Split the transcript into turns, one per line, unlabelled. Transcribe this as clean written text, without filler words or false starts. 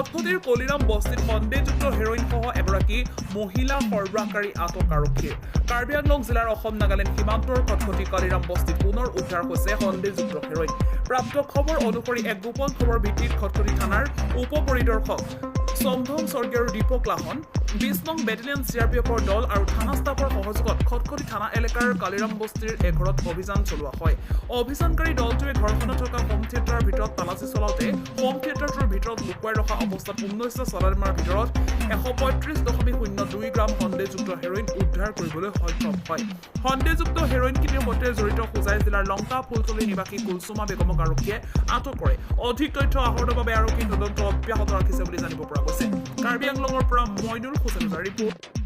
খটখটিৰ কলিৰাম বস্তিত সন্দেহযুক্ত হেৰইন সহ এগৰাকী মহিলা সৰবৰাহকাৰী আটক আৰক্ষীৰ। কাৰ্বি আংলং জিলাৰ অসম নাগালেণ্ড সীমান্তৰ খটখটি কলিৰাম বস্তিত পুনৰ উদ্ধাৰ হৈছে সন্দেহযুক্ত হেৰইন। প্ৰাপ্ত খবৰ অনুসৰি এক গোপন খবৰ ভিত্তিত খটখটি থানাৰ উপ পৰিদৰ্শক সম্ভম স্বৰ্গীয় আৰু দীপক লাহন ২০ নং বেটেলিয়ন চিআৰপিএফৰ দল আৰু থানা ষ্টাফৰ সহযোগত খটখটি থানা এলেকাৰ কালিৰাম বস্তিৰ এঘৰত অভিযান চলোৱা হয়। অভিযানকাৰী দলটোৱে ঘৰখনত থকা হোম থিয়েটাৰৰ ভিতৰত তালাচী চলাওঁতে হোম থিয়েটাৰটোৰ ভিতৰত লুকুৱাই ৰখা অৱস্থাত ১৯টা চালানমাৰ ভিতৰত ১৩৫.০২ গ্ৰাম সন্দেহযুক্ত হেৰইন উদ্ধাৰ কৰিবলৈ সক্ষম হয়। সন্দেহযুক্ত হেৰইনখিনিৰ সৈতে জড়িত হোজাই জিলাৰ লংকা ফুলতলী নিবাসী কুলচুমা বেগমক আৰক্ষীয়ে আটক কৰে। অধিক তথ্য আহৰণৰ বাবে আৰক্ষী তদন্ত অব্যাহত ৰাখিছে বুলি জানিব পৰা গৈছে। কাৰ্বি আংলঙৰ পৰা মইনুল হুছেইনৰ ৰিপৰ্ট।